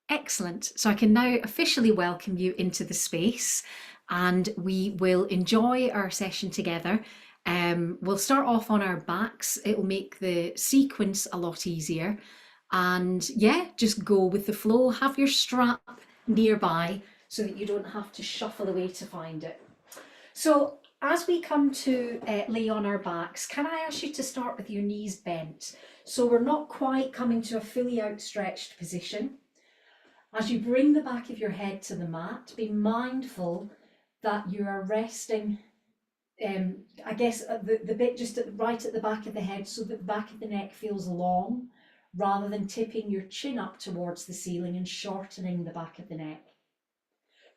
Excellent. So I can now officially welcome you into the space and we will enjoy our session together. We'll start off on our backs. It will make the sequence a lot easier. And yeah, just go with the flow. Have your strap nearby so that you don't have to shuffle away to find it. So as we come to lay on our backs, can I ask you to start with your knees bent? So we're not quite coming to a fully outstretched position. As you bring the back of your head to the mat, be mindful that you are resting, I guess, the bit just right at the back of the head so that the back of the neck feels long, rather than tipping your chin up towards the ceiling and shortening the back of the neck.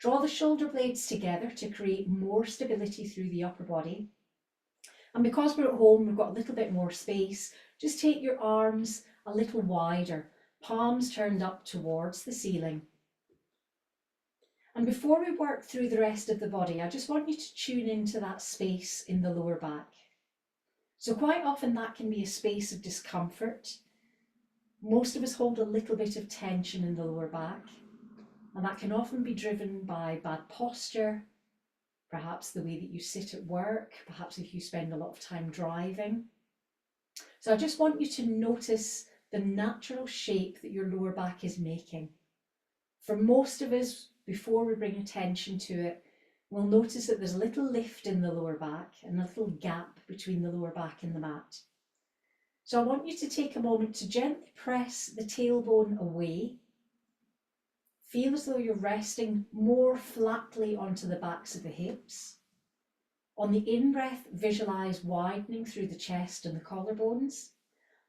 Draw the shoulder blades together to create more stability through the upper body. And because we're at home, we've got a little bit more space, just take your arms a little wider, palms turned up towards the ceiling. And before we work through the rest of the body, I just want you to tune into that space in the lower back. So quite often that can be a space of discomfort. Most of us hold a little bit of tension in the lower back, and that can often be driven by bad posture, perhaps the way that you sit at work, perhaps if you spend a lot of time driving. So I just want you to notice the natural shape that your lower back is making. For most of us, before we bring attention to it, we'll notice that there's a little lift in the lower back and a little gap between the lower back and the mat. So I want you to take a moment to gently press the tailbone away. Feel as though you're resting more flatly onto the backs of the hips. On the in-breath, visualize widening through the chest and the collarbones.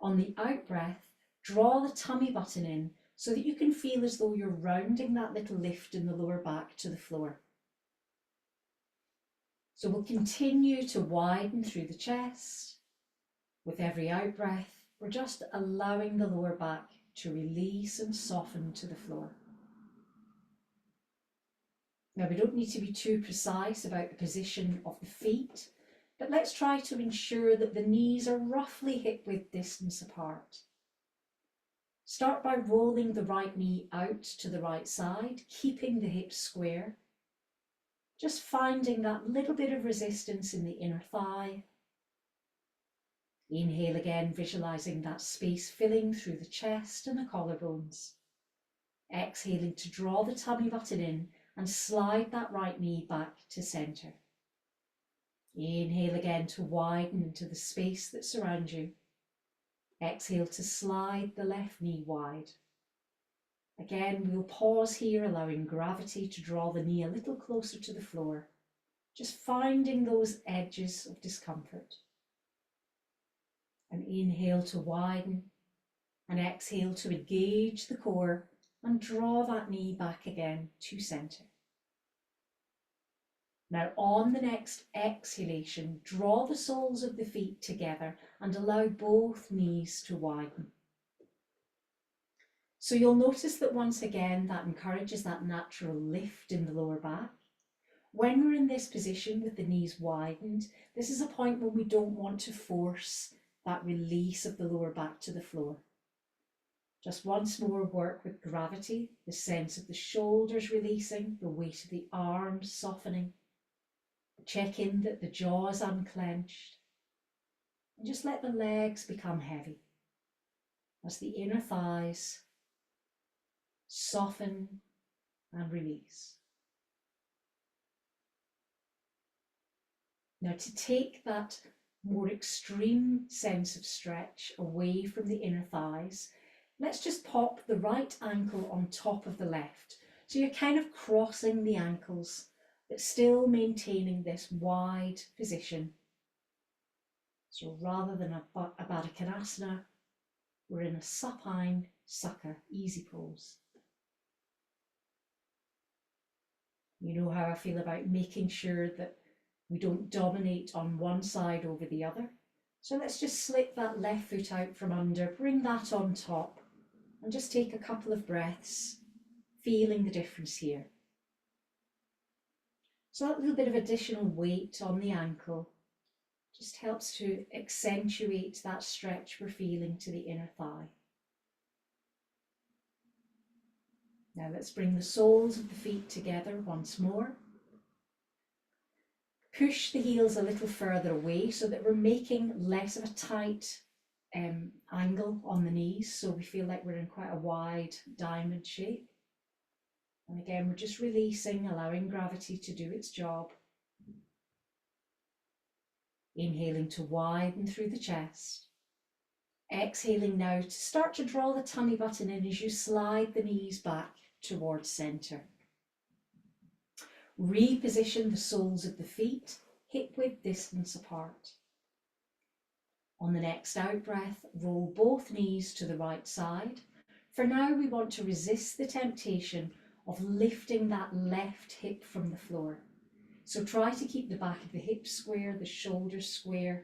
On the out-breath, draw the tummy button in so that you can feel as though you're rounding that little lift in the lower back to the floor. So we'll continue to widen through the chest. With every out-breath, we're just allowing the lower back to release and soften to the floor. Now, we don't need to be too precise about the position of the feet, but let's try to ensure that the knees are roughly hip-width distance apart. Start by rolling the right knee out to the right side, keeping the hips square. Just finding that little bit of resistance in the inner thigh. Inhale again, visualizing that space filling through the chest and the collarbones. Exhaling to draw the tummy button in and slide that right knee back to center. Inhale again to widen into the space that surrounds you. Exhale to slide the left knee wide. Again, we'll pause here, allowing gravity to draw the knee a little closer to the floor, just finding those edges of discomfort. And inhale to widen, and exhale to engage the core and draw that knee back again to center. Now on the next exhalation, draw the soles of the feet together and allow both knees to widen. So you'll notice that once again, that encourages that natural lift in the lower back. When we're in this position with the knees widened, this is a point when we don't want to force that release of the lower back to the floor. Just once more, work with gravity, the sense of the shoulders releasing, the weight of the arms softening. Check in that the jaw is unclenched. And just let the legs become heavy as the inner thighs soften and release. Now, to take that more extreme sense of stretch away from the inner thighs, let's just pop the right ankle on top of the left. So you're kind of crossing the ankles, but still maintaining this wide position. So rather than a Baddha Konasana, we're in a supine Sakha easy pose. You know how I feel about making sure that we don't dominate on one side over the other. So let's just slip that left foot out from under, bring that on top, and just take a couple of breaths, feeling the difference here. So that little bit of additional weight on the ankle just helps to accentuate that stretch we're feeling to the inner thigh. Now let's bring the soles of the feet together once more. Push the heels a little further away so that we're making less of a tight angle on the knees, so we feel like we're in quite a wide diamond shape. And again, we're just releasing, allowing gravity to do its job. Inhaling to widen through the chest. Exhaling now to start to draw the tummy button in as you slide the knees back towards centre. Reposition the soles of the feet, hip width distance apart. On the next out breath, roll both knees to the right side. For now, we want to resist the temptation of lifting that left hip from the floor. So try to keep the back of the hips square, the shoulders square.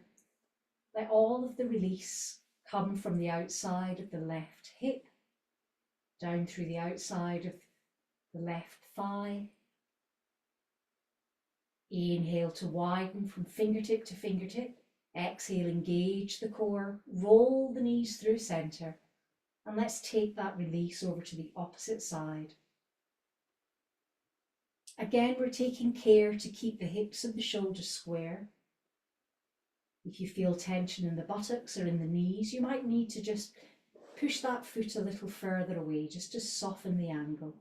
Let all of the release come from the outside of the left hip, down through the outside of the left thigh. Inhale to widen from fingertip to fingertip. Exhale, engage the core, roll the knees through centre, and let's take that release over to the opposite side. Again, we're taking care to keep the hips and the shoulders square. If you feel tension in the buttocks or in the knees, you might need to just push that foot a little further away, just to soften the angle.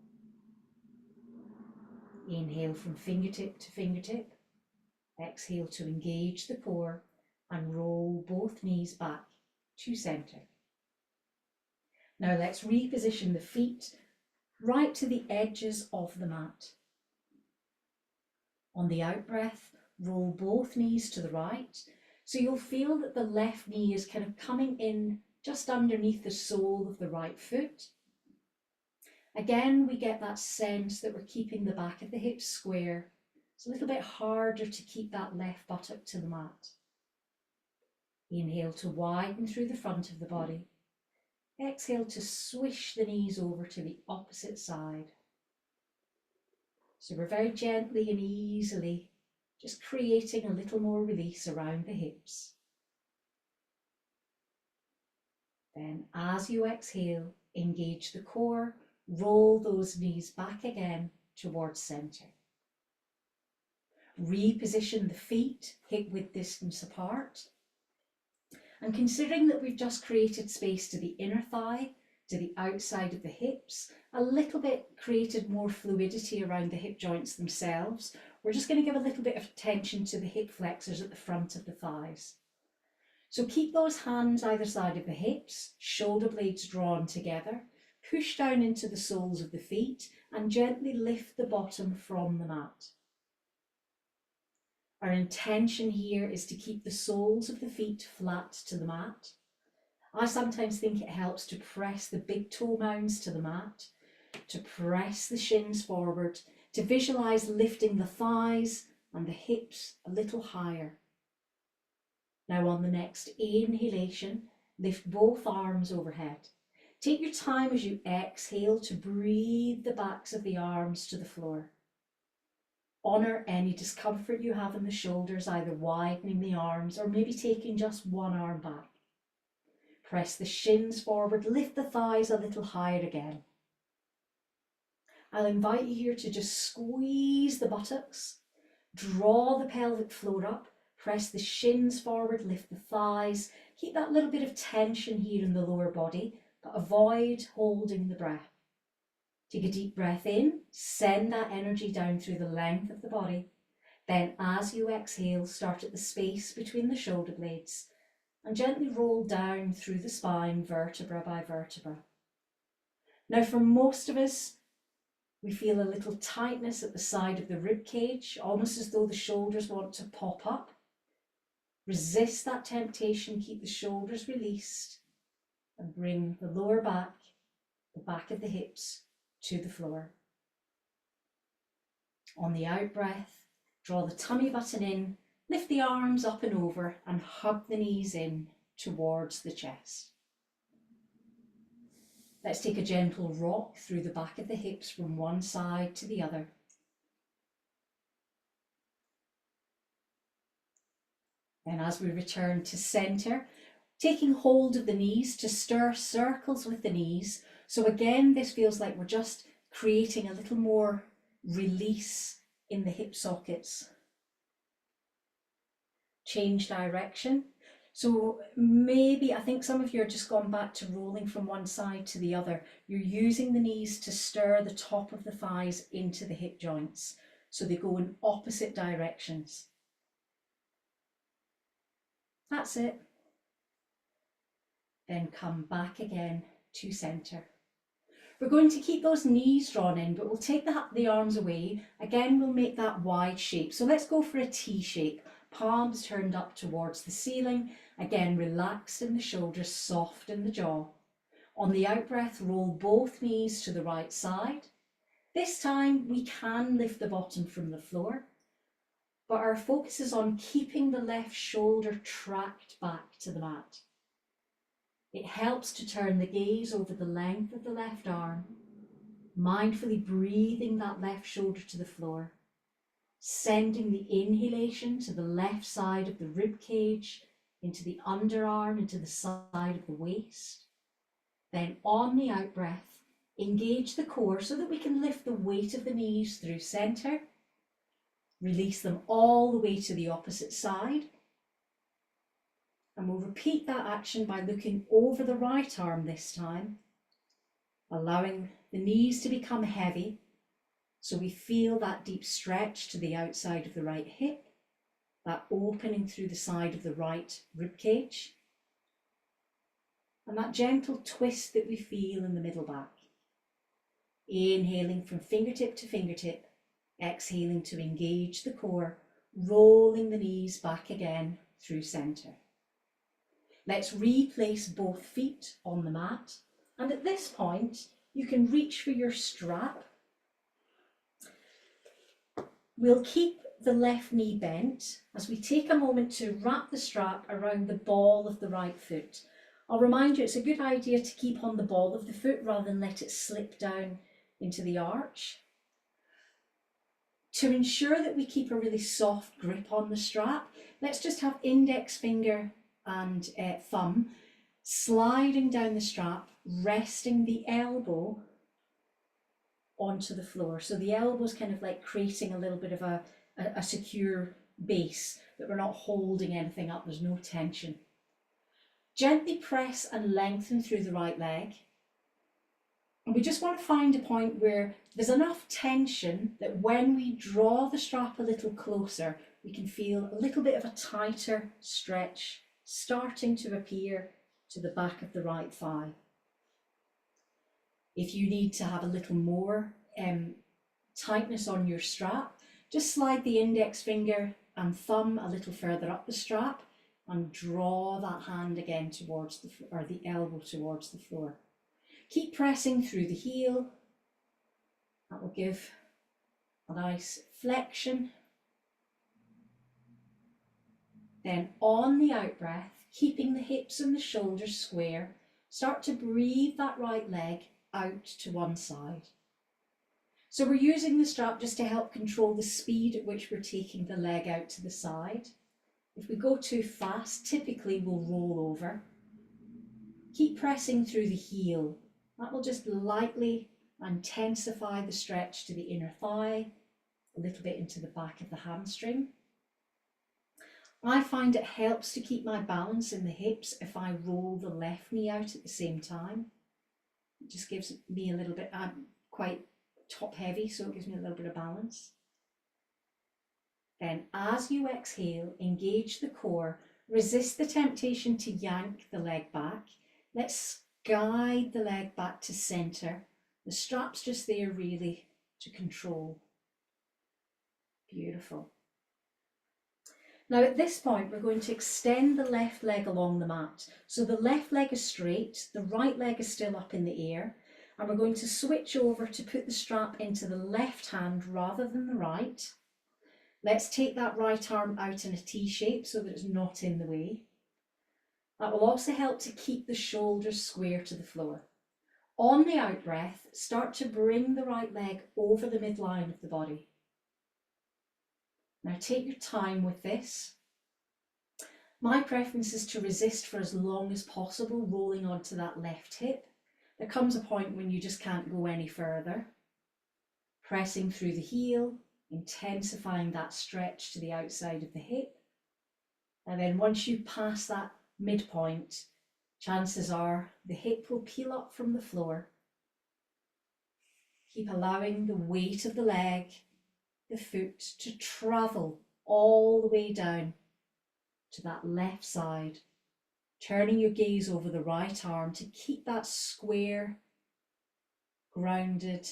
Inhale from fingertip to fingertip. Exhale to engage the core and roll both knees back to centre. Now let's reposition the feet right to the edges of the mat. On the out breath, roll both knees to the right. So you'll feel that the left knee is kind of coming in just underneath the sole of the right foot. Again, we get that sense that we're keeping the back of the hips square. It's a little bit harder to keep that left buttock to the mat. Inhale to widen through the front of the body. Exhale to swish the knees over to the opposite side. So we're very gently and easily just creating a little more release around the hips. Then as you exhale, engage the core, roll those knees back again towards centre. Reposition the feet, hip width distance apart. And considering that we've just created space to the inner thigh, to the outside of the hips, a little bit created more fluidity around the hip joints themselves, we're just going to give a little bit of tension to the hip flexors at the front of the thighs. So keep those hands either side of the hips, shoulder blades drawn together, push down into the soles of the feet and gently lift the bottom from the mat. Our intention here is to keep the soles of the feet flat to the mat. I sometimes think it helps to press the big toe mounds to the mat, to press the shins forward, to visualize lifting the thighs and the hips a little higher. Now on the next inhalation, lift both arms overhead. Take your time as you exhale to breathe the backs of the arms to the floor. Honour any discomfort you have in the shoulders, either widening the arms or maybe taking just one arm back. Press the shins forward, lift the thighs a little higher again. I'll invite you here to just squeeze the buttocks, draw the pelvic floor up, press the shins forward, lift the thighs, keep that little bit of tension here in the lower body, but avoid holding the breath. Take a deep breath in, send that energy down through the length of the body. Then as you exhale, start at the space between the shoulder blades and gently roll down through the spine, vertebra by vertebra. Now for most of us, we feel a little tightness at the side of the rib cage, almost as though the shoulders want to pop up. Resist that temptation, keep the shoulders released and bring the lower back, the back of the hips to the floor. On the out breath, draw the tummy button in, lift the arms up and over and hug the knees in towards the chest. Let's take a gentle rock through the back of the hips from one side to the other. Then as we return to centre, taking hold of the knees to stir circles with the knees. So again, this feels like we're just creating a little more release in the hip sockets. Change direction. So maybe, I think some of you are just gone back to rolling from one side to the other. You're using the knees to stir the top of the thighs into the hip joints, so they go in opposite directions. That's it. Then come back again to centre. We're going to keep those knees drawn in, but we'll take the arms away. Again, we'll make that wide shape. So let's go for a T shape. Palms turned up towards the ceiling. Again, relaxed in the shoulders, soft in the jaw. On the out breath, roll both knees to the right side. This time we can lift the bottom from the floor, but our focus is on keeping the left shoulder tracked back to the mat. It helps to turn the gaze over the length of the left arm, mindfully breathing that left shoulder to the floor, sending the inhalation to the left side of the rib cage, into the underarm, into the side of the waist. Then on the out breath, engage the core so that we can lift the weight of the knees through centre, release them all the way to the opposite side. And we'll repeat that action by looking over the right arm this time, allowing the knees to become heavy so we feel that deep stretch to the outside of the right hip, that opening through the side of the right rib cage, and that gentle twist that we feel in the middle back. Inhaling from fingertip to fingertip, exhaling to engage the core, rolling the knees back again through centre. Let's replace both feet on the mat, and at this point you can reach for your strap. We'll keep the left knee bent as we take a moment to wrap the strap around the ball of the right foot. I'll remind you, it's a good idea to keep on the ball of the foot rather than let it slip down into the arch. To ensure that we keep a really soft grip on the strap, let's just have index finger and thumb sliding down the strap, resting the elbow onto the floor. So the elbow is kind of like creating a little bit of a secure base, that we're not holding anything up, there's no tension. Gently press and lengthen through the right leg. And we just want to find a point where there's enough tension that when we draw the strap a little closer, we can feel a little bit of a tighter stretch starting to appear to the back of the right thigh. If you need to have a little more tightness on your strap, just slide the index finger and thumb a little further up the strap and draw that hand again towards the elbow towards the floor. Keep pressing through the heel. That will give a nice flexion. Then on the out breath, keeping the hips and the shoulders square, start to breathe that right leg out to one side. So we're using the strap just to help control the speed at which we're taking the leg out to the side. If we go too fast, typically we'll roll over. Keep pressing through the heel. That will just lightly intensify the stretch to the inner thigh, a little bit into the back of the hamstring. I find it helps to keep my balance in the hips if I roll the left knee out at the same time. It just gives me a little bit, I'm quite top heavy, so it gives me a little bit of balance. Then as you exhale, engage the core, resist the temptation to yank the leg back. Let's guide the leg back to centre. The strap's just there really to control. Beautiful. Now at this point, we're going to extend the left leg along the mat. So the left leg is straight, the right leg is still up in the air, and we're going to switch over to put the strap into the left hand rather than the right. Let's take that right arm out in a T shape so that it's not in the way. That will also help to keep the shoulders square to the floor. On the out breath, start to bring the right leg over the midline of the body. Now take your time with this. My preference is to resist for as long as possible, rolling onto that left hip. There comes a point when you just can't go any further. pressing through the heel, intensifying that stretch to the outside of the hip. And then once you pass that midpoint, chances are the hip will peel up from the floor. Keep allowing the weight of the leg, the foot, to travel all the way down to that left side, turning your gaze over the right arm to keep that square, grounded,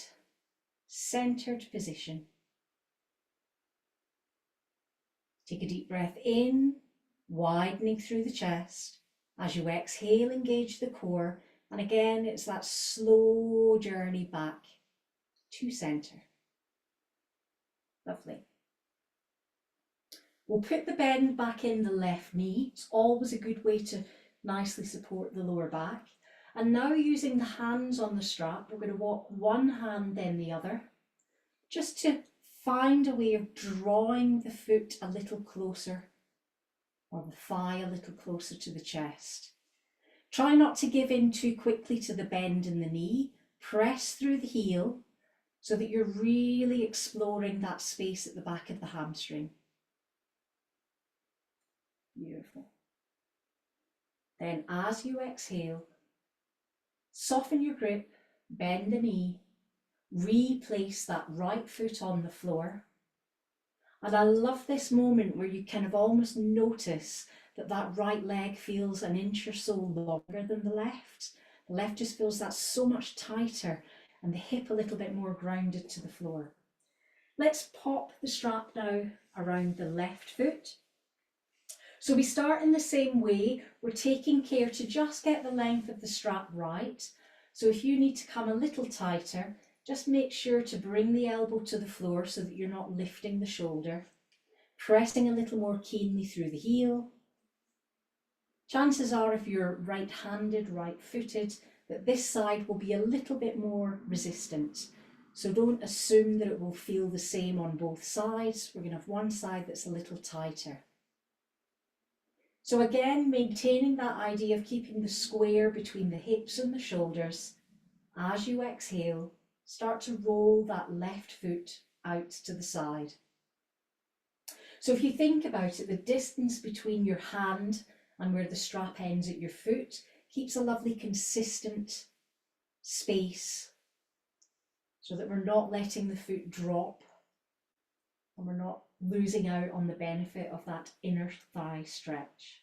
centered position. Take a deep breath in, widening through the chest. As you exhale, engage the core. And again, it's that slow journey back to center. Lovely. We'll put the bend back in the left knee. It's always a good way to nicely support the lower back. And now, using the hands on the strap, we're going to walk one hand then the other, just to find a way of drawing the foot a little closer, or the thigh a little closer to the chest. Try not to give in too quickly to the bend in the knee. Press through the heel so that you're really exploring that space at the back of the hamstring. Beautiful. Then as you exhale, soften your grip, bend the knee, replace that right foot on the floor. And I love this moment where you kind of almost notice that that right leg feels an inch or so longer than the left. The left just feels that so much tighter, and the hip a little bit more grounded to the floor. Let's pop the strap now around the left foot. So we start in the same way. We're taking care to just get the length of the strap right. So if you need to come a little tighter, just make sure to bring the elbow to the floor so that you're not lifting the shoulder. Pressing a little more keenly through the heel. Chances are, if you're right-handed, right-footed, that this side will be a little bit more resistant. So don't assume that it will feel the same on both sides. We're going to have one side that's a little tighter. So again, maintaining that idea of keeping the square between the hips and the shoulders. As you exhale, start to roll that left foot out to the side. So if you think about it, the distance between your hand and where the strap ends at your foot keeps a lovely consistent space so that we're not letting the foot drop and we're not losing out on the benefit of that inner thigh stretch.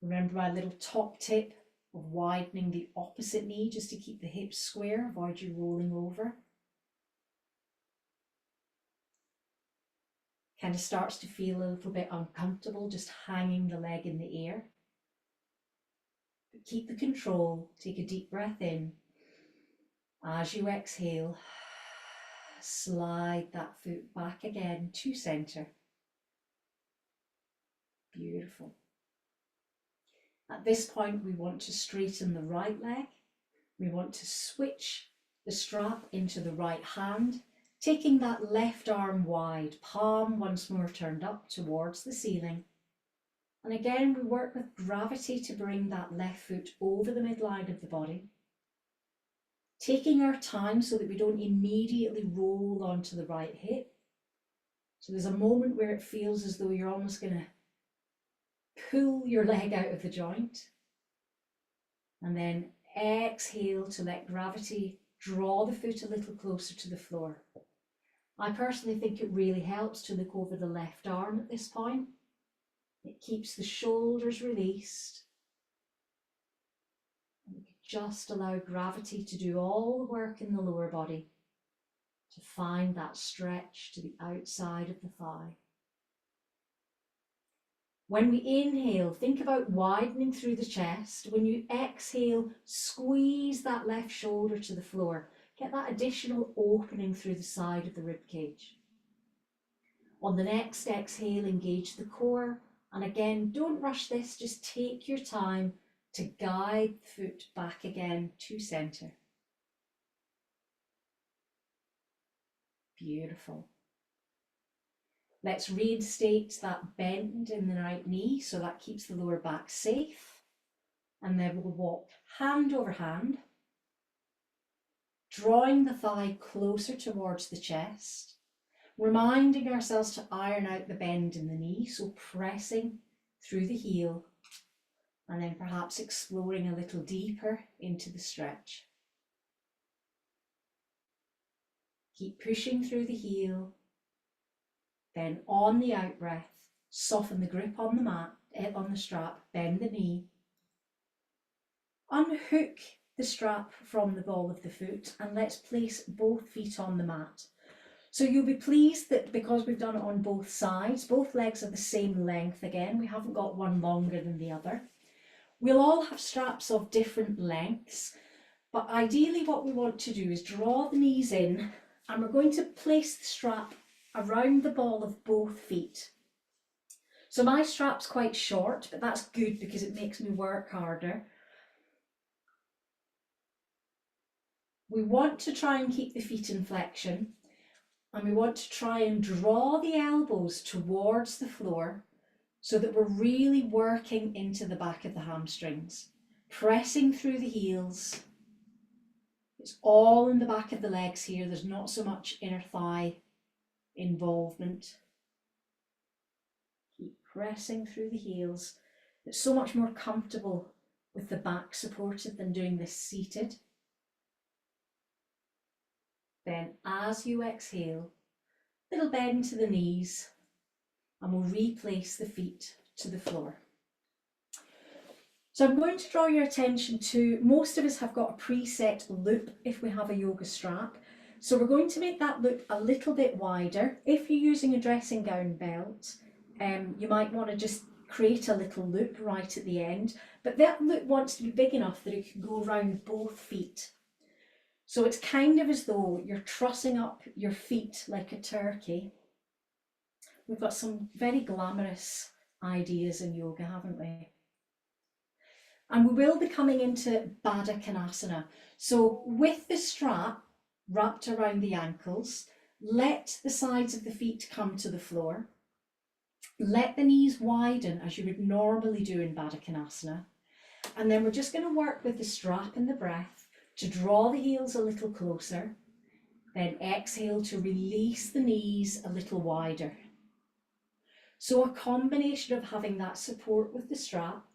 Remember my little top tip of widening the opposite knee just to keep the hips square, avoid you rolling over. Kind of starts to feel a little bit uncomfortable just hanging the leg in the air. But keep the control, take a deep breath in. As you exhale, slide that foot back again to center. Beautiful. At this point, we want to straighten the right leg. We want to switch the strap into the right hand, taking that left arm wide, palm once more turned up towards the ceiling. And again, we work with gravity to bring that left foot over the midline of the body, taking our time so that we don't immediately roll onto the right hip. So there's a moment where it feels as though you're almost going to pull your leg out of the joint, and then exhale to let gravity draw the foot a little closer to the floor. I personally think it really helps to look over the left arm at this point. It keeps the shoulders released. And we can just allow gravity to do all the work in the lower body to find that stretch to the outside of the thigh. When we inhale, think about widening through the chest. When you exhale, squeeze that left shoulder to the floor. Get that additional opening through the side of the rib cage. On the next exhale, engage the core. And again, don't rush this, just take your time to guide the foot back again to center. Beautiful. Let's reinstate that bend in the right knee so that keeps the lower back safe. And then we'll walk hand over hand. drawing the thigh closer towards the chest, reminding ourselves to iron out the bend in the knee, so pressing through the heel, and then perhaps exploring a little deeper into the stretch. Keep pushing through the heel, then on the out breath, soften the grip on the mat, on the strap, bend the knee, unhook the strap from the ball of the foot, and let's place both feet on the mat. So you'll be pleased that because we've done it on both sides, both legs are the same length again, we haven't got one longer than the other. We'll all have straps of different lengths, but ideally what we want to do is draw the knees in, and we're going to place the strap around the ball of both feet. So my strap's quite short, but that's good because it makes me work harder. We want to try and keep the feet in flexion, and we want to try and draw the elbows towards the floor so that we're really working into the back of the hamstrings, pressing through the heels. It's all in the back of the legs here. There's not so much inner thigh involvement. Keep pressing through the heels. It's so much more comfortable with the back supported than doing this seated. Then as you exhale, little bend to the knees, and we'll replace the feet to the floor. So I'm going to draw your attention to, most of us have got a preset loop if we have a yoga strap. So we're going to make that loop a little bit wider. If you're using a dressing gown belt, you might want to just create a little loop right at the end, but that loop wants to be big enough that it can go around both feet. So it's kind of as though you're trussing up your feet like a turkey. We've got some very glamorous ideas in yoga, haven't we? And we will be coming into Baddha Konasana. So with the strap wrapped around the ankles, let the sides of the feet come to the floor. Let the knees widen as you would normally do in Baddha Konasana. And then we're just going to work with the strap and the breath to draw the heels a little closer. Then exhale to release the knees a little wider. So a combination of having that support with the strap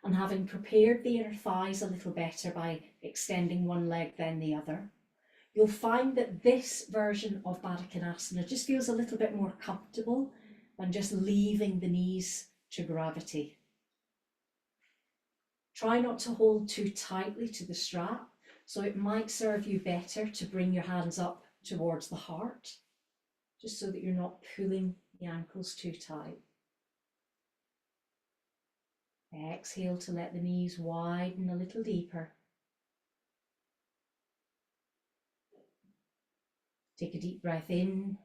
and having prepared the inner thighs a little better by extending one leg then the other, you'll find that this version of Baddha Konasana just feels a little bit more comfortable than just leaving the knees to gravity. Try not to hold too tightly to the strap, so it might serve you better to bring your hands up towards the heart, just so that you're not pulling the ankles too tight. Exhale to let the knees widen a little deeper. Take a deep breath in.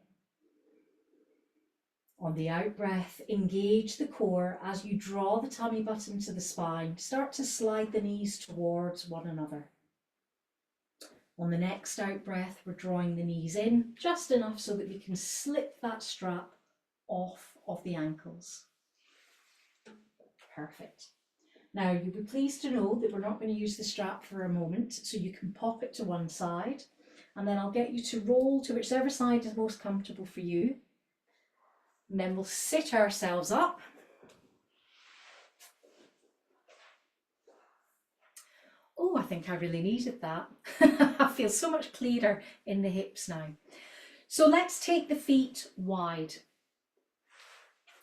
On the out breath, engage the core as you draw the tummy button to the spine. Start to slide the knees towards one another. On the next out breath, we're drawing the knees in just enough so that we can slip that strap off of the ankles. Perfect. Now you'll be pleased to know that we're not going to use the strap for a moment, so you can pop it to one side, and then I'll get you to roll to whichever side is most comfortable for you. And then we'll sit ourselves up. Oh, I think I really needed that. I feel so much clearer in the hips now. So let's take the feet wide.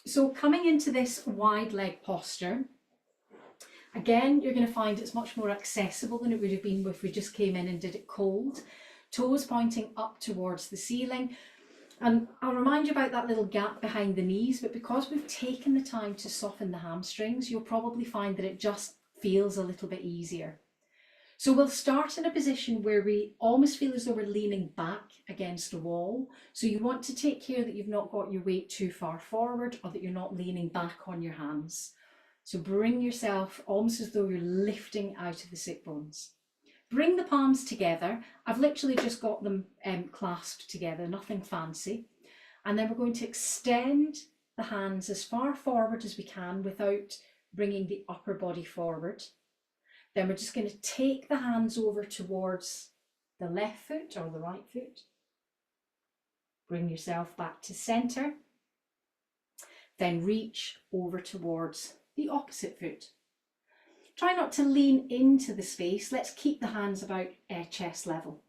So coming into this wide leg posture, again, you're going to find it's much more accessible than it would have been if we just came in and did it cold. Toes pointing up towards the ceiling. And I'll remind you about that little gap behind the knees, but because we've taken the time to soften the hamstrings, you'll probably find that it just feels a little bit easier. So we'll start in a position where we almost feel as though we're leaning back against a wall. So you want to take care that you've not got your weight too far forward or that you're not leaning back on your hands. So bring yourself almost as though you're lifting out of the sit bones. Bring the palms together. I've literally just got them clasped together, nothing fancy. And then we're going to extend the hands as far forward as we can without bringing the upper body forward. Then we're just going to take the hands over towards the left foot or the right foot. Bring yourself back to center. Then reach over towards the opposite foot. Try not to lean into the space. Let's keep the hands about chest level.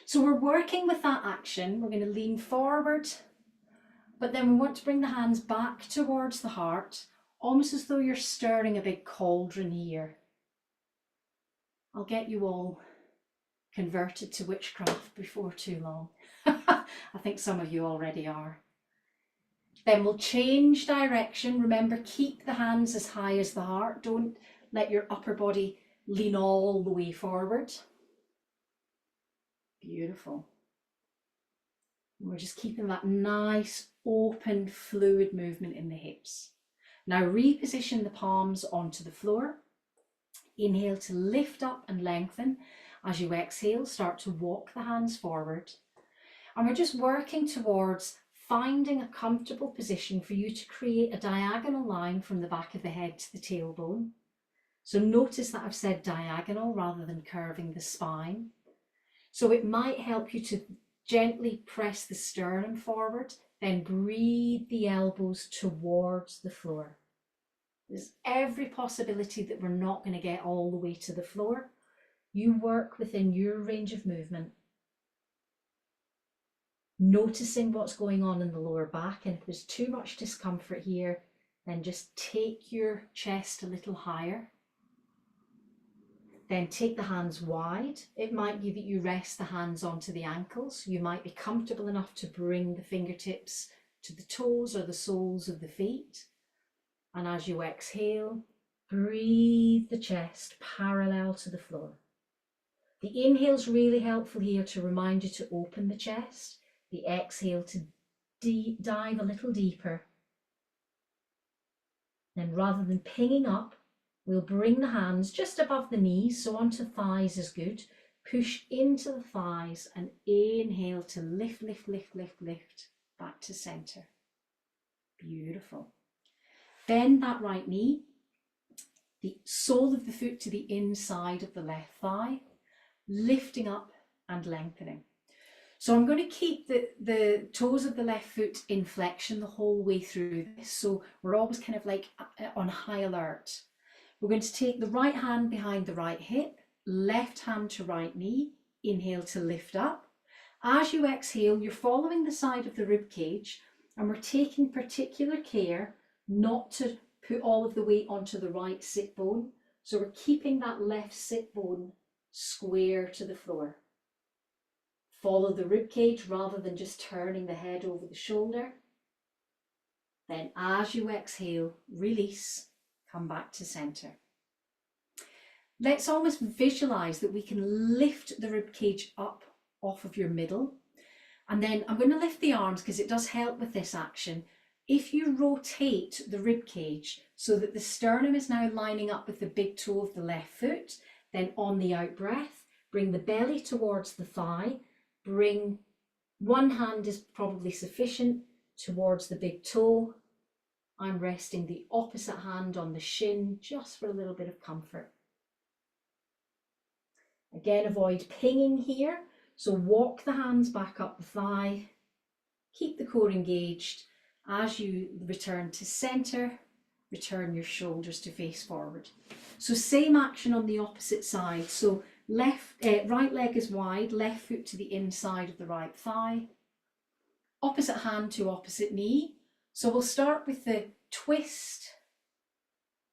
So we're working with that action. We're going to lean forward, but then we want to bring the hands back towards the heart, almost as though you're stirring a big cauldron here. I'll get you all converted to witchcraft before too long. I think some of you already are. Then we'll change direction. Remember, keep the hands as high as the heart. Don't let your upper body lean all the way forward. Beautiful. We're just keeping that nice, open, fluid movement in the hips. Now reposition the palms onto the floor. Inhale to lift up and lengthen. As you exhale, start to walk the hands forward. And we're just working towards finding a comfortable position for you to create a diagonal line from the back of the head to the tailbone. So notice that I've said diagonal rather than curving the spine. So it might help you to gently press the sternum forward, then breathe the elbows towards the floor. There's every possibility that we're not going to get all the way to the floor. You work within your range of movement. Noticing what's going on in the lower back, and if there's too much discomfort here, then just take your chest a little higher. Then take the hands wide. It might be that you rest the hands onto the ankles. You might be comfortable enough to bring the fingertips to the toes or the soles of the feet. And as you exhale, breathe the chest parallel to the floor. The inhale's really helpful here to remind you to open the chest. The exhale to dive a little deeper. Then rather than pinging up, we'll bring the hands just above the knees, so onto thighs is good. Push into the thighs and inhale to lift, lift, lift, lift, lift back to center. Beautiful. Bend that right knee, the sole of the foot to the inside of the left thigh, lifting up and lengthening. So I'm going to keep the toes of the left foot in flexion the whole way through this. So we're always kind of like on high alert. We're going to take the right hand behind the right hip, left hand to right knee, inhale to lift up. As you exhale, you're following the side of the rib cage, and we're taking particular care not to put all of the weight onto the right sit bone. So we're keeping that left sit bone square to the floor. Follow the rib cage rather than just turning the head over the shoulder. Then as you exhale, release, come back to center. Let's almost visualize that we can lift the rib cage up off of your middle. And then I'm going to lift the arms because it does help with this action. If you rotate the rib cage so that the sternum is now lining up with the big toe of the left foot, then on the out breath, bring the belly towards the thigh. Bring one hand is probably sufficient towards the big toe. I'm resting the opposite hand on the shin just for a little bit of comfort. Again, avoid pinging here. So walk the hands back up the thigh. Keep the core engaged. As you return to center, return your shoulders to face forward. So same action on the opposite side. So right leg is wide, left foot to the inside of the right thigh. Opposite hand to opposite knee. So we'll start with the twist,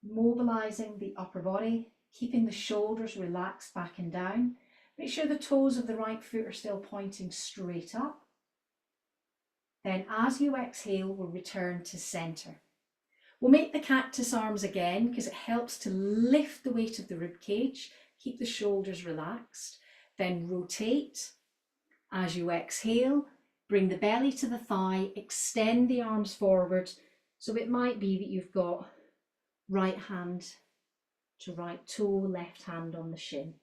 mobilizing the upper body, keeping the shoulders relaxed back and down. Make sure the toes of the right foot are still pointing straight up. Then as you exhale, we'll return to center. We'll make the cactus arms again because it helps to lift the weight of the rib cage. Keep the shoulders relaxed. Then rotate. As you exhale, bring the belly to the thigh, extend the arms forward. So it might be that you've got right hand to right toe, left hand on the shin.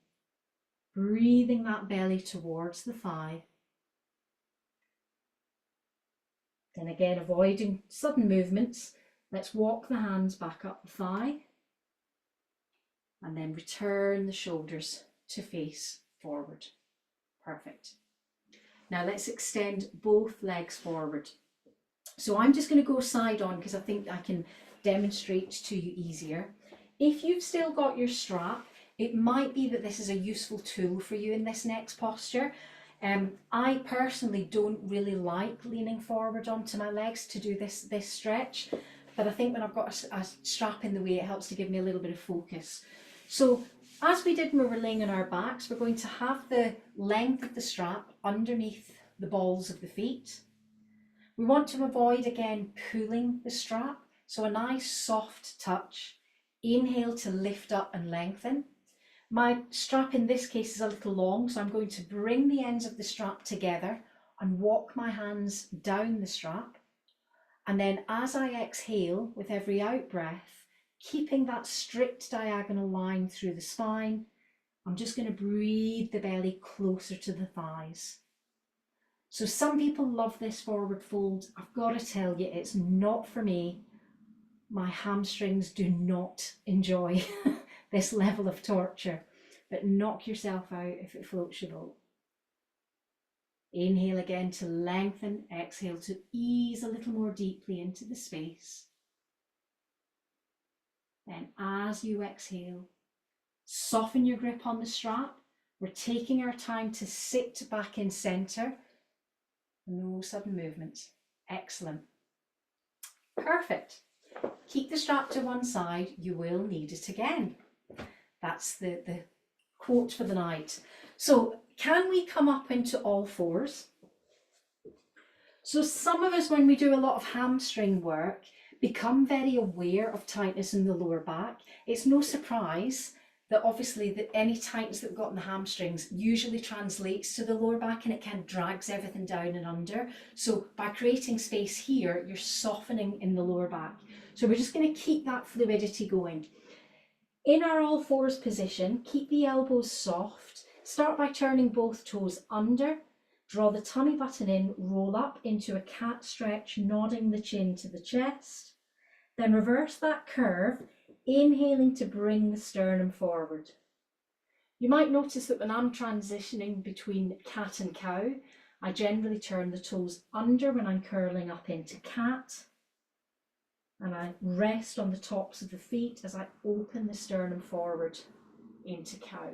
Breathing that belly towards the thigh. Then again, avoiding sudden movements. Let's walk the hands back up the thigh. And then return the shoulders to face forward. Perfect. Now let's extend both legs forward. So I'm just going to go side on because I think I can demonstrate to you easier. If you've still got your strap, it might be that this is a useful tool for you in this next posture. I personally don't really like leaning forward onto my legs to do this stretch, but I think when I've got a strap in the way, it helps to give me a little bit of focus. So as we did when we were laying on our backs, we're going to have the length of the strap underneath the balls of the feet. We want to avoid, again, pulling the strap, so a nice soft touch. Inhale to lift up and lengthen. My strap in this case is a little long, so I'm going to bring the ends of the strap together and walk my hands down the strap. And then as I exhale with every out breath, keeping that strict diagonal line through the spine, I'm just going to breathe the belly closer to the thighs. So some people love this forward fold. I've got to tell you, it's not for me. My hamstrings do not enjoy this level of torture, but knock yourself out if it floats your boat. Inhale again to lengthen, exhale to ease a little more deeply into the space. Then as you exhale, soften your grip on the strap. We're taking our time to sit back in center. No sudden movements. Excellent. Perfect. Keep the strap to one side. You will need it again. That's the quote for the night. So can we come up into all fours? So some of us, when we do a lot of hamstring work, become very aware of tightness in the lower back. It's no surprise that obviously that any tightness that we've got in the hamstrings usually translates to the lower back, and it kind of drags everything down and under. So by creating space here, you're softening in the lower back. So we're just going to keep that fluidity going. In our all fours position, keep the elbows soft. Start by turning both toes under. Draw the tummy button in, roll up into a cat stretch, nodding the chin to the chest. Then reverse that curve, inhaling to bring the sternum forward. You might notice that when I'm transitioning between cat and cow, I generally turn the toes under when I'm curling up into cat, and I rest on the tops of the feet as I open the sternum forward into cow.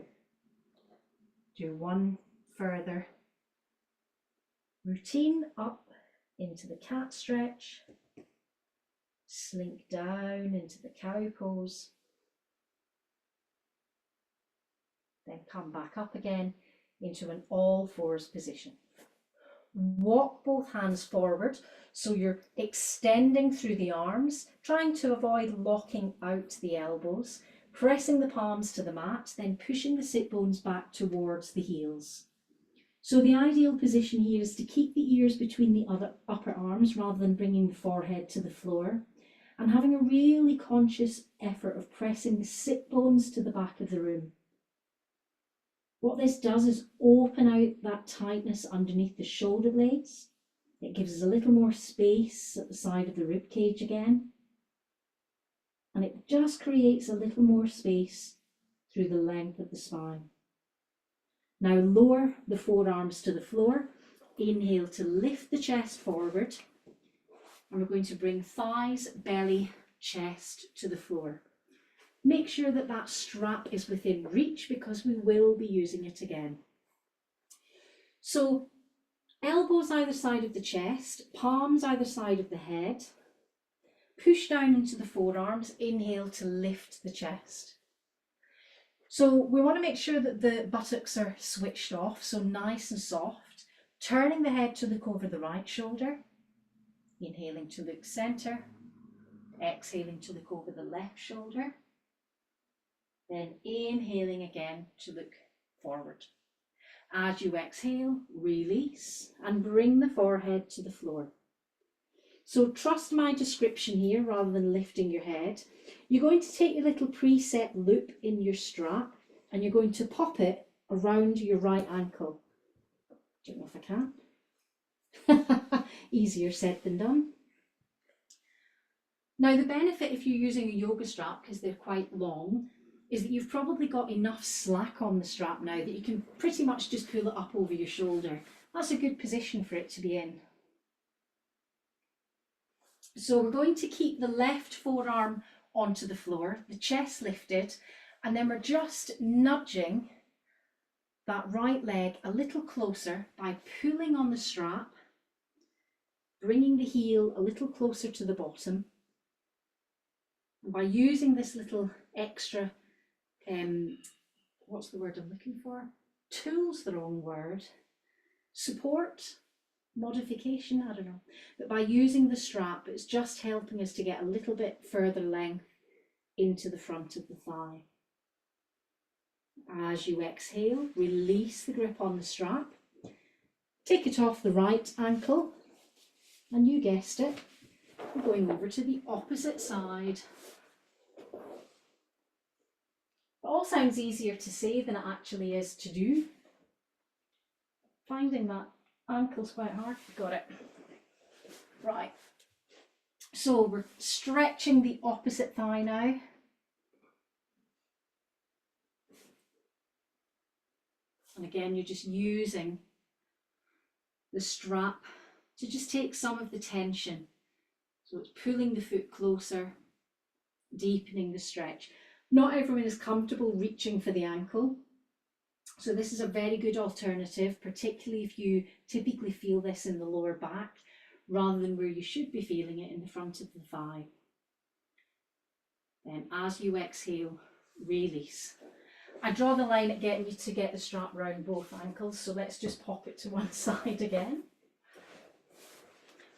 Do one further routine up into the cat stretch, slink down into the cow pose, then come back up again into an all fours position. Walk both hands forward, so you're extending through the arms, trying to avoid locking out the elbows, pressing the palms to the mat, then pushing the sit bones back towards the heels. So the ideal position here is to keep the ears between the upper arms rather than bringing the forehead to the floor, and having a really conscious effort of pressing the sit bones to the back of the room. What this does is open out that tightness underneath the shoulder blades. It gives us a little more space at the side of the rib cage again. And it just creates a little more space through the length of the spine. Now lower the forearms to the floor. Inhale to lift the chest forward. And we're going to bring thighs, belly, chest to the floor. Make sure that that strap is within reach because we will be using it again. So elbows either side of the chest, palms either side of the head. Push down into the forearms. Inhale to lift the chest. So we want to make sure that the buttocks are switched off, so nice and soft. Turning the head to look over the right shoulder. Inhaling to look center. Exhaling to look over the left shoulder. Then inhaling again to look forward. As you exhale, release and bring the forehead to the floor. So trust my description here rather than lifting your head. You're going to take your little preset loop in your strap and you're going to pop it around your right ankle. Don't know if I can. Easier said than done. Now the benefit if you're using a yoga strap, because they're quite long, is that you've probably got enough slack on the strap now that you can pretty much just pull it up over your shoulder. That's a good position for it to be in. So we're going to keep the left forearm onto the floor, the chest lifted, and then we're just nudging that right leg a little closer by pulling on the strap, bringing the heel a little closer to the bottom. And by using this little extra, what's the word I'm looking for? Tool's the wrong word. Support, modification, I don't know. But by using the strap, it's just helping us to get a little bit further length into the front of the thigh. As you exhale, release the grip on the strap. Take it off the right ankle, and you guessed it, we're going over to the opposite side. It all sounds easier to say than it actually is to do. Finding that ankle's quite hard. Got it. Right. So we're stretching the opposite thigh now. And again, you're just using the strap to just take some of the tension. So it's pulling the foot closer, deepening the stretch. Not everyone is comfortable reaching for the ankle. So this is a very good alternative, particularly if you typically feel this in the lower back, rather than where you should be feeling it in the front of the thigh. Then as you exhale, release. I draw the line at getting you to get the strap round both ankles, so let's just pop it to one side again.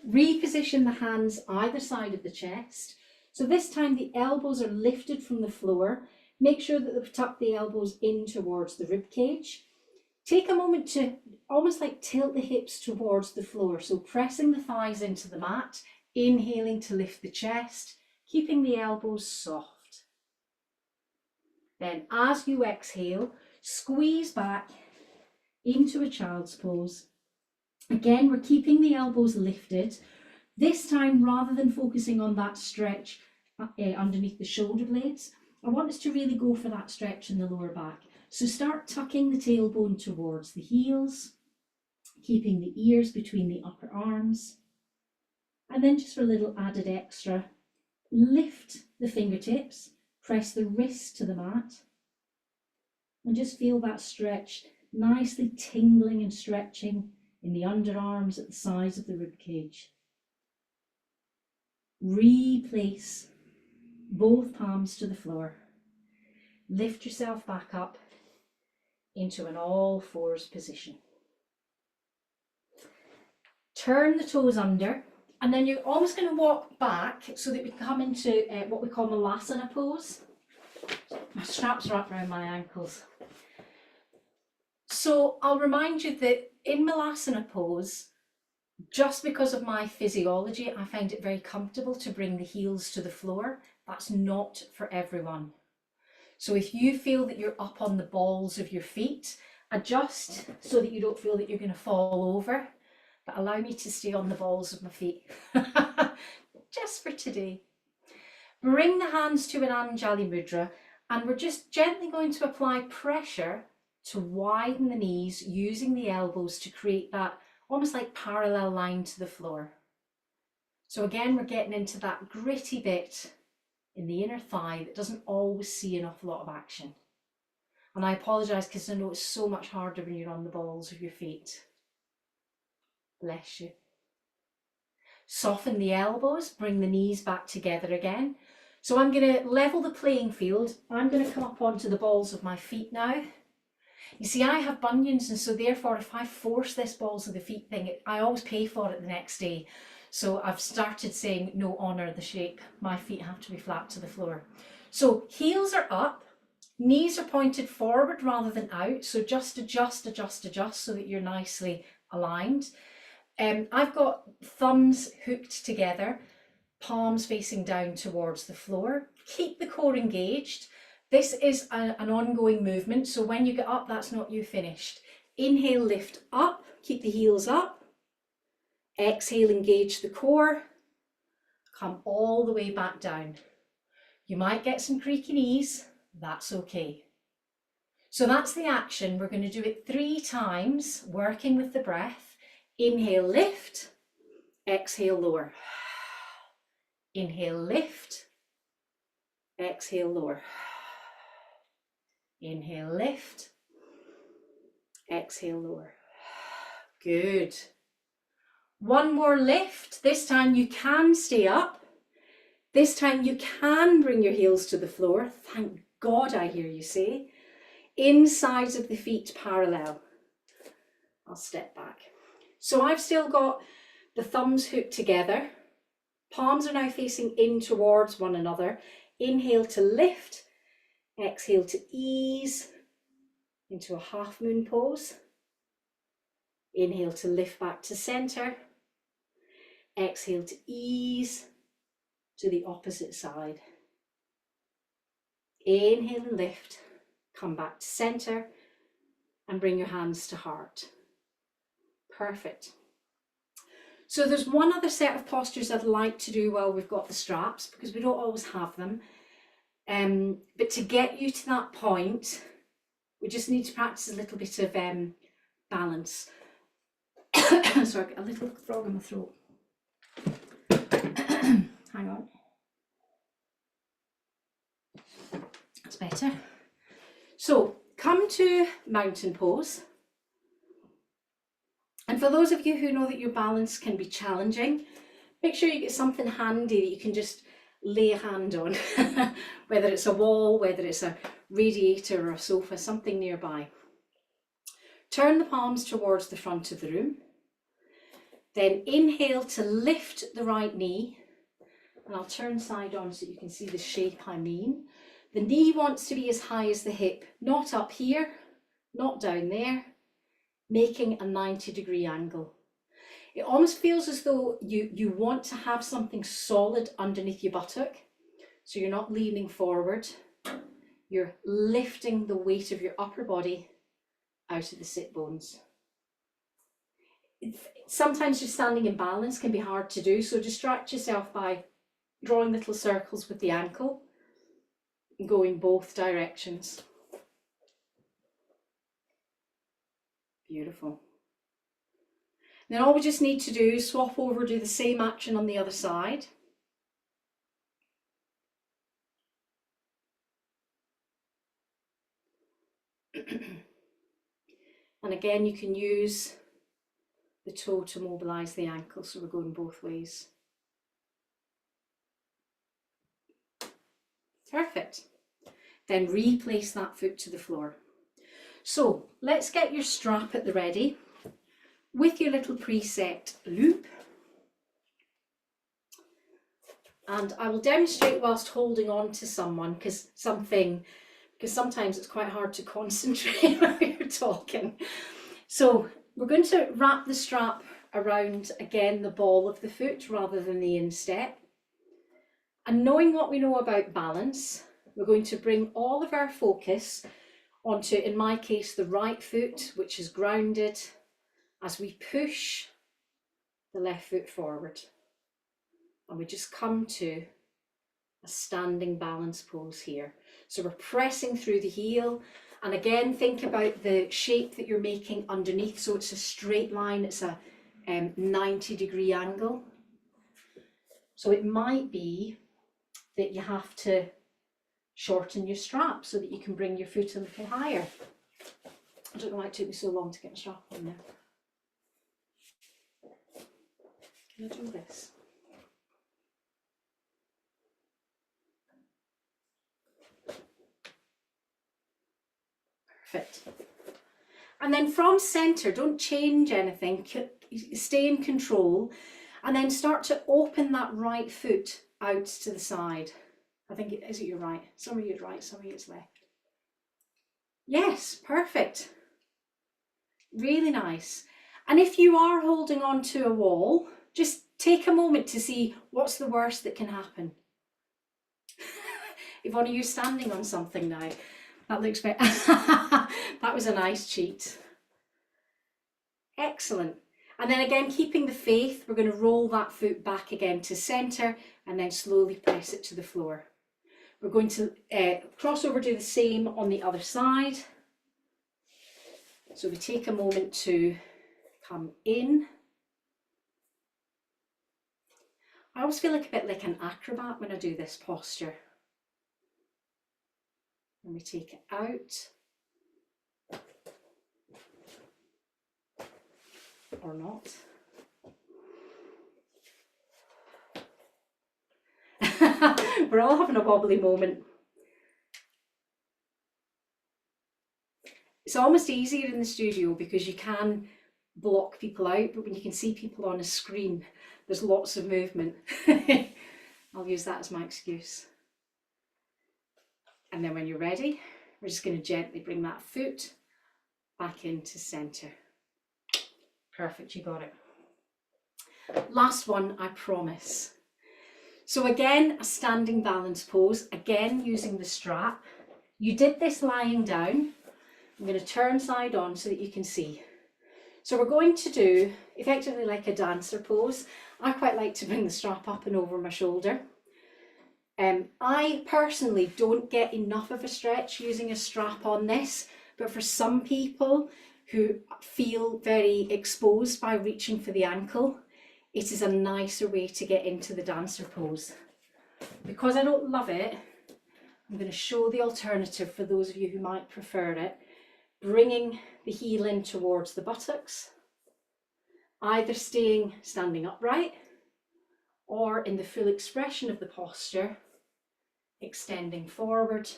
Reposition the hands either side of the chest. So this time the elbows are lifted from the floor. Make sure that they've tucked the elbows in towards the rib cage. Take a moment to almost like tilt the hips towards the floor. So pressing the thighs into the mat, inhaling to lift the chest, keeping the elbows soft. Then as you exhale, squeeze back into a child's pose. Again, we're keeping the elbows lifted. This time, rather than focusing on that stretch underneath the shoulder blades, I want us to really go for that stretch in the lower back. So start tucking the tailbone towards the heels, keeping the ears between the upper arms. And then just for a little added extra, lift the fingertips, press the wrist to the mat, and just feel that stretch nicely tingling and stretching in the underarms at the sides of the rib cage. Replace both palms to the floor. Lift yourself back up into an all fours position. Turn the toes under, and then you're almost going to walk back so that we come into what we call Malasana pose. My strap's wrapped around my ankles. So I'll remind you that in Malasana pose, just because of my physiology, I find it very comfortable to bring the heels to the floor. That's not for everyone. So if you feel that you're up on the balls of your feet, adjust so that you don't feel that you're going to fall over, but allow me to stay on the balls of my feet. Just for today. Bring the hands to an Anjali Mudra, and we're just gently going to apply pressure to widen the knees using the elbows to create that almost like parallel line to the floor. So again, we're getting into that gritty bit in the inner thigh that doesn't always see an awful lot of action. And I apologise because I know it's so much harder when you're on the balls of your feet. Bless you. Soften the elbows, bring the knees back together again. So I'm going to level the playing field. I'm going to come up onto the balls of my feet now. You see, I have bunions, and so therefore if I force this balls of the feet thing, I always pay for it the next day. So I've started saying, no, honour the shape. My feet have to be flat to the floor. So heels are up, knees are pointed forward rather than out. So just adjust so that you're nicely aligned. I've got thumbs hooked together, palms facing down towards the floor. Keep the core engaged. This is an ongoing movement, so when you get up, that's not you finished. Inhale, lift up, keep the heels up. Exhale, engage the core. Come all the way back down. You might get some creaky knees, That's okay. So that's the action. We're going to do it 3 times, working with the breath. Inhale, lift. Exhale, lower. Inhale, lift. Exhale, lower. Inhale, lift. Exhale, lower. Good. One more lift. This time you can stay up. This time you can bring your heels to the floor. Thank God, I hear you say. Insides of the feet parallel. I'll step back. So I've still got the thumbs hooked together. Palms are now facing in towards one another. Inhale to lift. Exhale to ease into a half moon pose. Inhale to lift back to center. Exhale to ease to the opposite side. Inhale and lift. Come back to center and bring your hands to heart. Perfect. So there's one other set of postures I'd like to do while we've got the straps, because we don't always have them. But to get you to that point, we just need to practice a little bit of balance. Sorry, a little frog in my throat. Hang on. That's better. So come to mountain pose. And for those of you who know that your balance can be challenging, make sure you get something handy that you can just lay a hand on, whether it's a wall, whether it's a radiator or a sofa, something nearby. Turn the palms towards the front of the room. Then inhale to lift the right knee. And I'll turn side on so you can see the shape I mean. The knee wants to be as high as the hip, not up here, not down there, making a 90-degree angle. It almost feels as though you want to have something solid underneath your buttock. So you're not leaning forward. You're lifting the weight of your upper body out of the sit bones. Sometimes just standing in balance can be hard to do, so distract yourself by drawing little circles with the ankle, going both directions. Beautiful. Then all we just need to do is swap over, do the same action on the other side. And again, you can use the toe to mobilize the ankle, so we're going both ways. Perfect. Then replace that foot to the floor. So let's get your strap at the ready with your little preset loop. And I will demonstrate whilst holding on to someone, because sometimes it's quite hard to concentrate when you're talking. So we're going to wrap the strap around, again, the ball of the foot rather than the instep. And knowing what we know about balance, we're going to bring all of our focus onto, in my case, the right foot, which is grounded, as we push the left foot forward. And we just come to a standing balance pose here. So we're pressing through the heel. And again, think about the shape that you're making underneath. So it's a straight line, it's a 90-degree angle. So it might be that you have to shorten your strap so that you can bring your foot a little higher. I don't know why it took me so long to get my strap on there. Can I do this? Perfect. And then from center, don't change anything, stay in control, and then start to open that right foot out to the side. I think is it your right? Some of you it's right, some of you it's left. Yes, perfect. Really nice. And if you are holding on to a wall, just take a moment to see what's the worst that can happen. If one of you standing on something now, that looks very, that was a nice cheat. Excellent. And then again, keeping the faith, we're going to roll that foot back again to center and then slowly press it to the floor. We're going to cross over, do the same on the other side. So we take a moment to come in. I always feel like a bit like an acrobat when I do this posture. And we take it out. Or not. We're all having a wobbly moment. It's almost easier in the studio because you can block people out, but when you can see people on a screen, there's lots of movement. I'll use that as my excuse. And then when you're ready, we're just going to gently bring that foot back into centre. Perfect, you got it. Last one, I promise. So again, a standing balance pose, again using the strap. You did this lying down. I'm going to turn side on so that you can see. So we're going to do effectively like a dancer pose. I quite like to bring the strap up and over my shoulder. I personally don't get enough of a stretch using a strap on this, but for some people who feel very exposed by reaching for the ankle, it is a nicer way to get into the dancer pose. Because I don't love it, I'm going to show the alternative for those of you who might prefer it, bringing the heel in towards the buttocks, either staying standing upright or in the full expression of the posture, extending forward,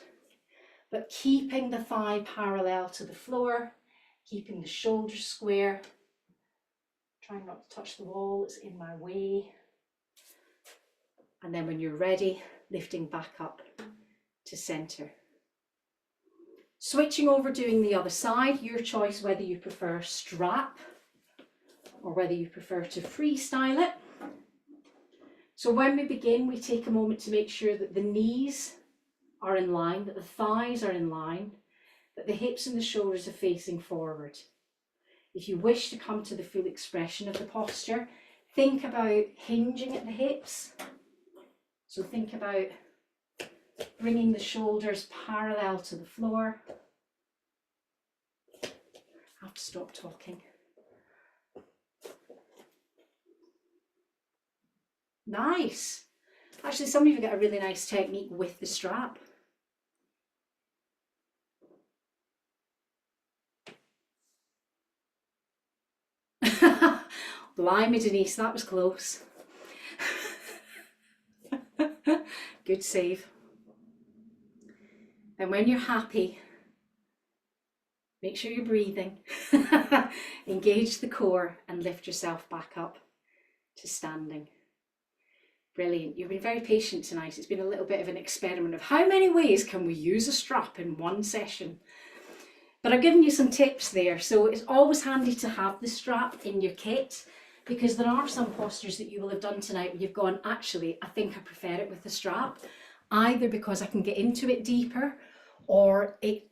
but keeping the thigh parallel to the floor, keeping the shoulders square, trying not to touch the wall, it's in my way. And then when you're ready, lifting back up to centre. Switching over, doing the other side, your choice whether you prefer strap or whether you prefer to freestyle it. So when we begin, we take a moment to make sure that the knees are in line, that the thighs are in line, that the hips and the shoulders are facing forward. If you wish to come to the full expression of the posture, think about hinging at the hips. So think about bringing the shoulders parallel to the floor. I have to stop talking. Nice. Actually, some of you have got a really nice technique with the strap. Blimey, Denise, that was close. Good save. And when you're happy, make sure you're breathing. Engage the core and lift yourself back up to standing. Brilliant. You've been very patient tonight. It's been a little bit of an experiment of how many ways can we use a strap in one session. But I've given you some tips there. So it's always handy to have the strap in your kit, because there are some postures that you will have done tonight where you've gone, actually, I think I prefer it with the strap, either because I can get into it deeper or it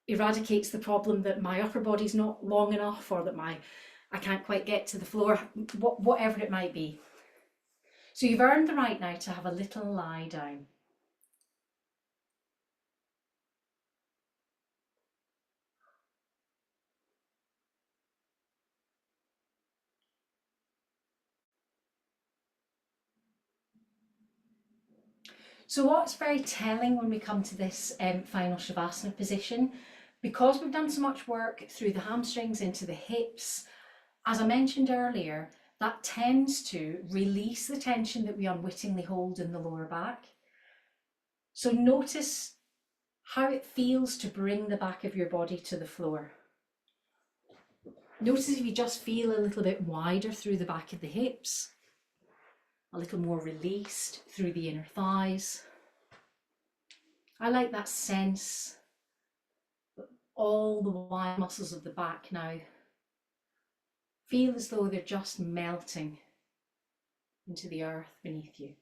eradicates the problem that my upper body's not long enough or that I can't quite get to the floor, whatever it might be. So you've earned the right now to have a little lie down. So what's very telling when we come to this final Shavasana position, because we've done so much work through the hamstrings into the hips, as I mentioned earlier, that tends to release the tension that we unwittingly hold in the lower back. So notice how it feels to bring the back of your body to the floor. Notice if you just feel a little bit wider through the back of the hips, a little more released through the inner thighs. I like that sense that all the wide muscles of the back now feel as though they're just melting into the earth beneath you.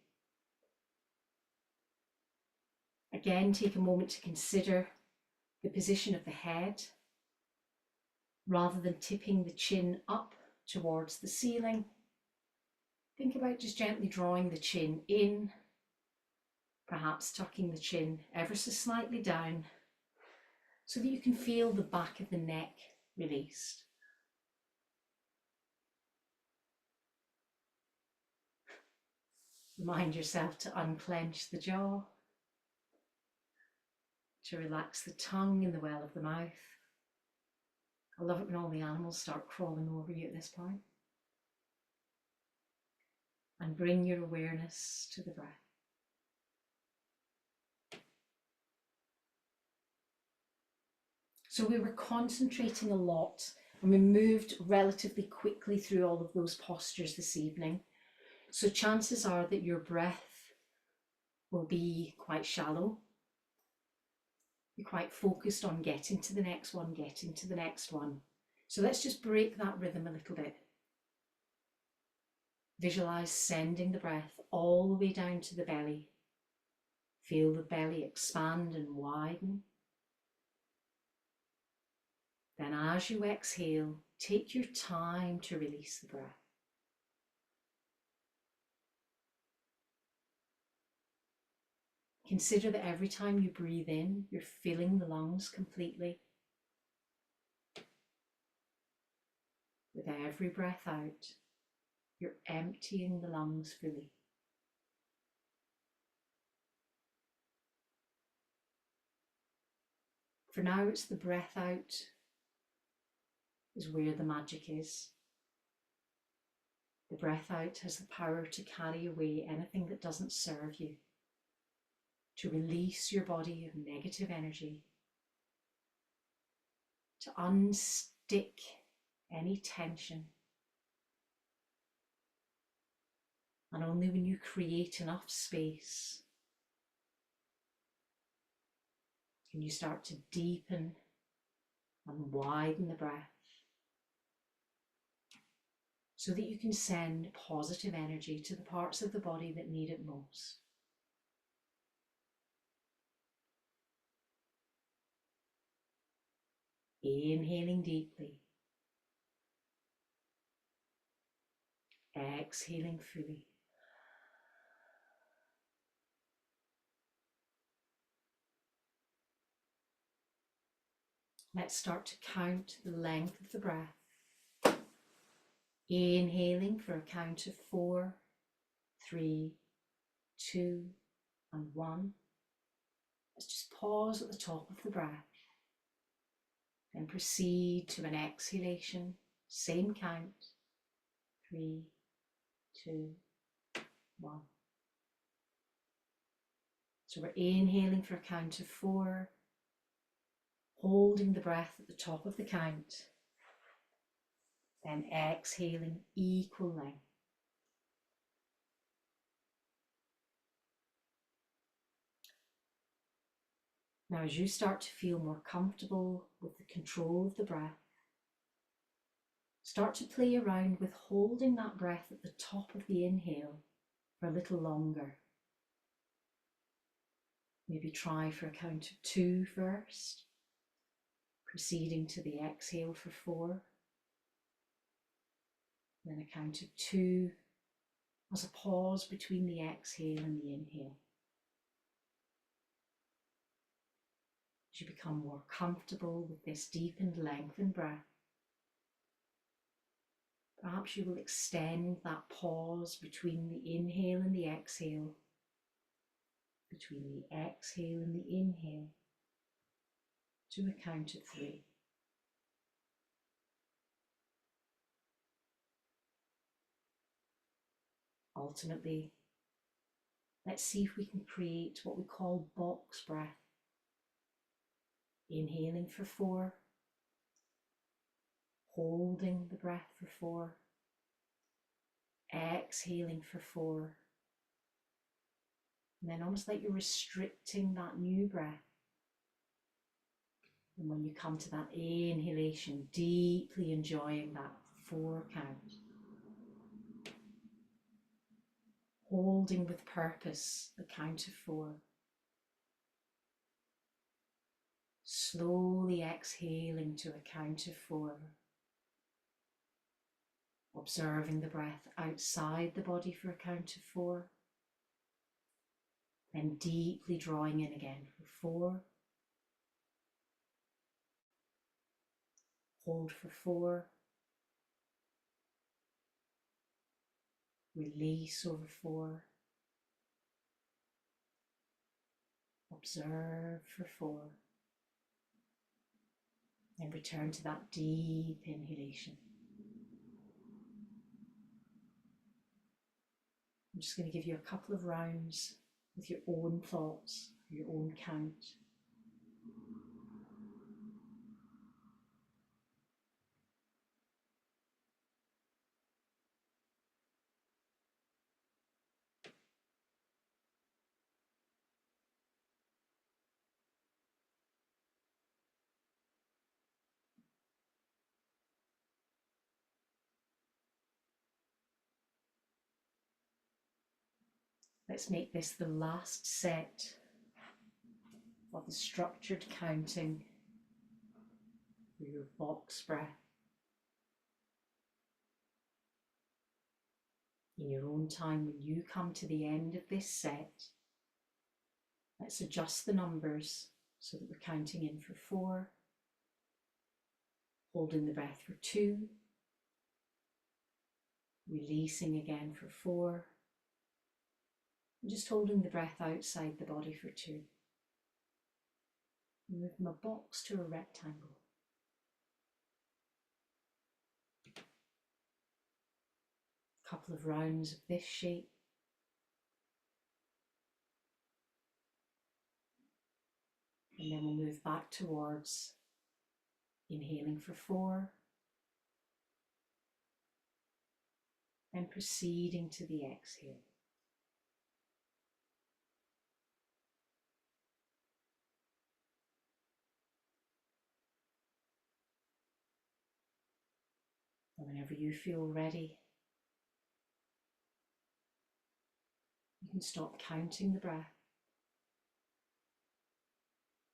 Again, take a moment to consider the position of the head rather than tipping the chin up towards the ceiling. Think about just gently drawing the chin in Perhaps tucking the chin ever so slightly down so that you can feel the back of the neck released. Remind yourself to unclench the jaw, to relax the tongue in the well of the mouth. I love it when all the animals start crawling over you at this point. And bring your awareness to the breath. So we were concentrating a lot and we moved relatively quickly through all of those postures this evening. So chances are that your breath will be quite shallow. You're quite focused on getting to the next one, getting to the next one. So let's just break that rhythm a little bit. Visualize sending the breath all the way down to the belly. Feel the belly expand and widen. Then as you exhale, take your time to release the breath. Consider that every time you breathe in, you're filling the lungs completely. With every breath out, you're emptying the lungs fully. For now, it's the breath out is where the magic is. The breath out has the power to carry away anything that doesn't serve you, to release your body of negative energy, to unstick any tension. And only when you create enough space can you start to deepen and widen the breath so that you can send positive energy to the parts of the body that need it most. Inhaling deeply, exhaling fully. Let's start to count the length of the breath. Inhaling for a count of 4, 3, 2, and 1. Let's just pause at the top of the breath. Then proceed to an exhalation. Same count. 3, 2, 1. So we're inhaling for a count of 4, holding the breath at the top of the count, then exhaling equal length. Now, as you start to feel more comfortable with the control of the breath, start to play around with holding that breath at the top of the inhale for a little longer. Maybe try for a count of 2 first, proceeding to the exhale for 4, then a count of 2 as a pause between the exhale and the inhale. As you become more comfortable with this deepened lengthened breath, perhaps you will extend that pause between the inhale and the exhale, between the exhale and the inhale, to a count of 3. Ultimately, let's see if we can create what we call box breath. Inhaling for 4, holding the breath for 4, exhaling for 4, and then almost like you're restricting that new breath. And when you come to that inhalation, deeply enjoying that 4 count. Holding with purpose the count of 4. Slowly exhaling to a count of 4. Observing the breath outside the body for a count of 4. Then deeply drawing in again for 4. Hold for 4. Release over 4. Observe for 4. And return to that deep inhalation. I'm just going to give you a couple of rounds with your own thoughts, your own count. Let's make this the last set of the structured counting for your box breath. In your own time, when you come to the end of this set, let's adjust the numbers so that we're counting in for 4, holding the breath for 2, releasing again for 4, and just holding the breath outside the body for 2. Move from a box to a rectangle. A couple of rounds of this shape. And then we'll move back towards inhaling for 4, and proceeding to the exhale. And whenever you feel ready, you can stop counting the breath,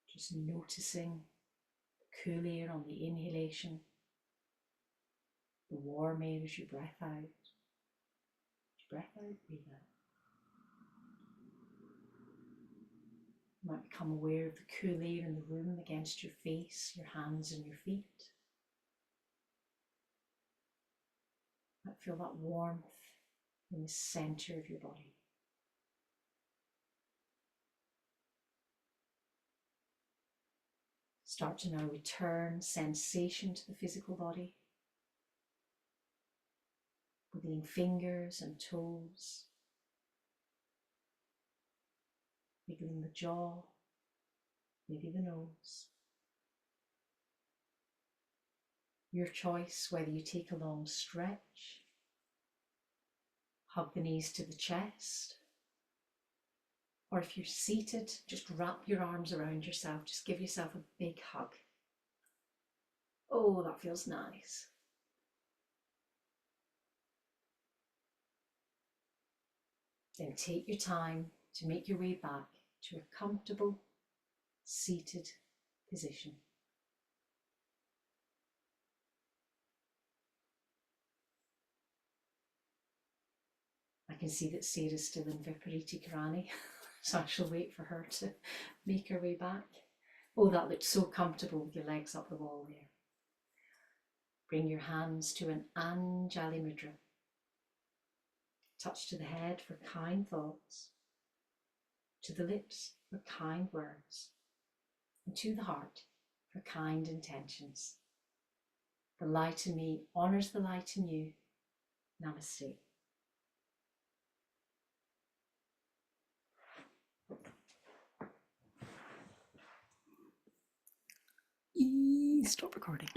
just noticing the cool air on the inhalation, the warm air as you breath out. As you breath out, breathe out. You might become aware of the cool air in the room against your face, your hands and your feet. You might feel that warmth in the center of your body. Start to now return sensation to the physical body, wiggling fingers and toes, wiggling the jaw, maybe the nose. Your choice whether you take a long stretch, hug the knees to the chest, or if you're seated, just wrap your arms around yourself, just give yourself a big hug. Oh, that feels nice. Then take your time to make your way back to a comfortable seated position. I can see that Sarah's still in Viparita Karani, so I shall wait for her to make her way back. Oh, that looked so comfortable with your legs up the wall there. Bring your hands to an Anjali Mudra. Touch to the head for kind thoughts, to the lips for kind words, and to the heart for kind intentions. The light in me honours the light in you. Namaste. Stop recording.